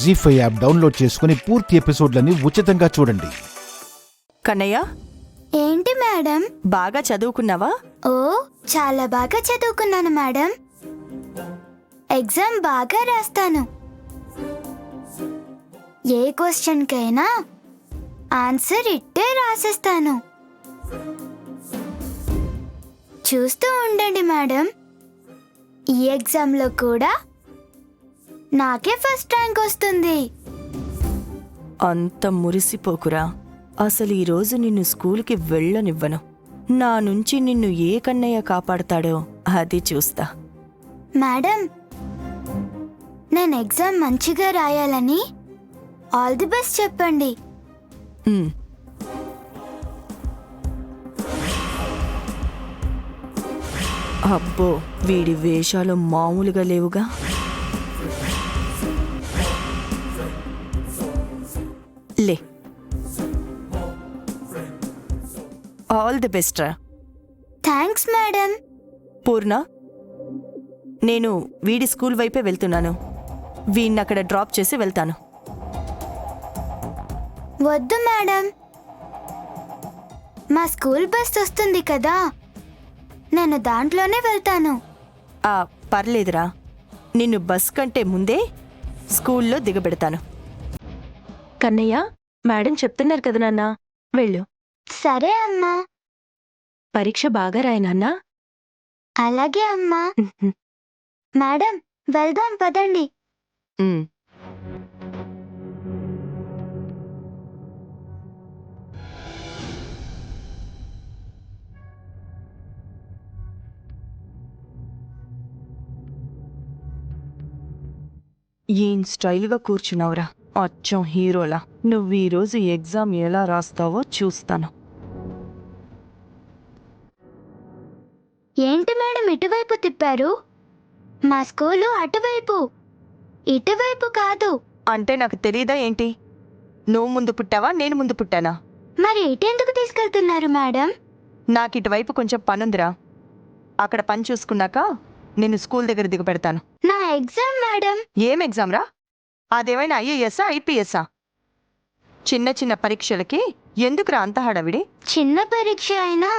జీ5 app download చేసుకుని పూర్తి ఎపిసోడ్లని ఉచితంగా చూడండి. కన్నయ్య, ఏంటి మేడం? బాగా చదువుకున్నావా? ఓ, చాలా బాగా చదువుకున్నాను మేడం. ఎగ్జామ్ బాగా రాస్తాను. ఏ క్వశ్చన్కైనా ఆన్సర్ ఇట్టే రాసేస్తాను. చూస్తూ ఉండండి మేడం, ఈ ఎగ్జామ్లో కూడా నాకే ఫస్ట్ ర్యాంక్ వస్తుంది. అంత మురిసిపోకురా. అసలు ఈరోజు నిన్ను స్కూల్కి వెళ్ళనివ్వను. నా నుంచి నిన్ను ఏ కన్నయ్య కాపాడతాడో అది చూస్తా. మేడం, నేను ఎగ్జామ్ మంచిగా రాయాలని ఆల్ ది బెస్ట్ చెప్పండి. ఉమ్. అబ్బో, వీడి వేషాలు మామూలుగా లేవుగా. లే, ఆల్ ది బెస్ట్ రా. Thanks madam. పూర్ణ, నేను వీడి స్కూల్ వైపే వెళ్తున్నాను. వీడిని అక్కడ డ్రాప్ చేసి వెళ్తాను. వద్దు మేడం, మా స్కూల్ బస్ వస్తుంది కదా, నేను దాంట్లోనే వెళ్తాను. పర్లేదురా, నిన్ను బస్ కంటే ముందే స్కూల్లో దిగబెడతాను. కన్నయ్య, మేడం చెప్తున్నారు కదా నాన్న, వెళ్ళు. సరే అమ్మా. పరీక్ష బాగా రాయి నాన్నా. అలాగే అమ్మా. మేడం, వెళ్దాం పదండి. ఏం స్టైల్గా కూర్చున్నావురా, అచ్చం హీరోలా. నువ్వు ఈరోజు ఎగ్జామ్ ఎలా రాస్తావో చూస్తాను. ఏంటి మేడం ఇటువైపు తిప్పారు? మా స్కూలు అటువైపు, ఇటువైపు కాదు. అంటే నాకు తెలీదా ఏంటి? నువ్వు ముందు పుట్టావా, నేను ముందు పుట్టానా? మరి ఇటెందుకు తీసుకెళ్తున్నారు మేడం? నాకు ఇటువైపు కొంచెం పనుందిరా. అక్కడ పని చూసుకున్నాక నేను స్కూల్ దగ్గర దిగబెడతాను. నా ఎగ్జామ్ మేడం. ఏం ఎగ్జామ్ రా? అదేమైనా ఐఏఎస్ఆ, ఐపీఎస్ఆ? చిన్న చిన్న పరీక్షలకి ఎందుకురా అంత హడావిడి? చిన్న పరీక్ష అయినా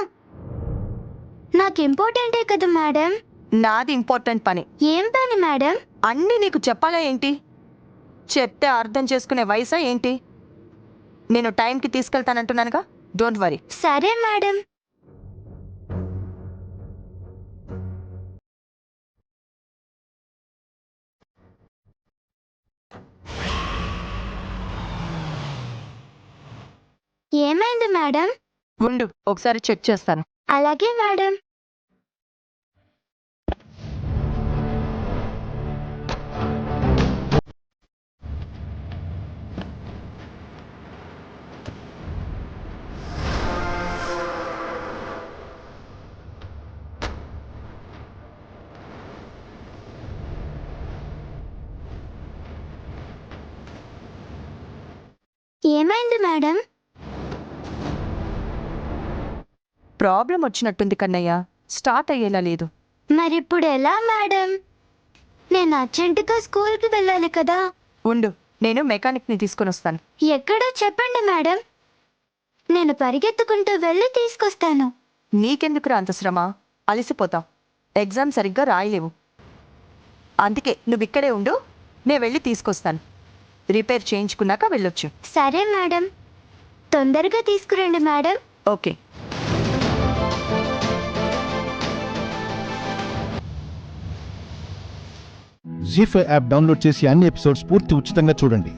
నాకు ఇంపార్టెంటే కదా మేడం. నాది ఇంపార్టెంట్ పని. ఏం పని మేడం? అన్నీ నీకు చెప్పాలా ఏంటి? చెప్తే అర్థం చేసుకునే వయసా ఏంటి? నేను టైంకి తీసుకెళ్తానంటున్నానుగా, డోంట్ వరీ. సరే మేడం. ఏమైంది మేడం? ఉండు, ఒకసారి చెక్ చేస్తాను. అలాగే మేడం. ఏమైంది మేడం? ప్రాబ్లం వచ్చినట్టుంది కన్నయ్య, స్టార్ట్ అయ్యేలా లేదు. మరిప్పుడు ఎలా మేడం? నేను అర్జెంటుగా స్కూల్కి వెళ్ళాలి కదా. ఉండు, నేను మెకానిక్ని తీసుకొని వస్తాను. ఎక్కడో చెప్పండి మేడం, నేను పరిగెత్తుకుంటూ వెళ్ళి తీసుకొస్తాను. నీకెందుకురా అంత శ్రమ? అలసిపోతావు, ఎగ్జామ్ సరిగ్గా రాయలేవు. అందుకే నువ్వు ఇక్కడే ఉండు, నేను వెళ్ళి తీసుకొస్తాను. రిపేర్ చేయించుకున్నాక వెళ్ళొచ్చు. సరే మేడం, తొందరగా తీసుకురండి మేడం. ఓకే. జీ5 యాప్ డౌన్లోడ్ చేసి అన్ని ఎపిసోడ్స్ పూర్తి ఉచితంగా చూడండి.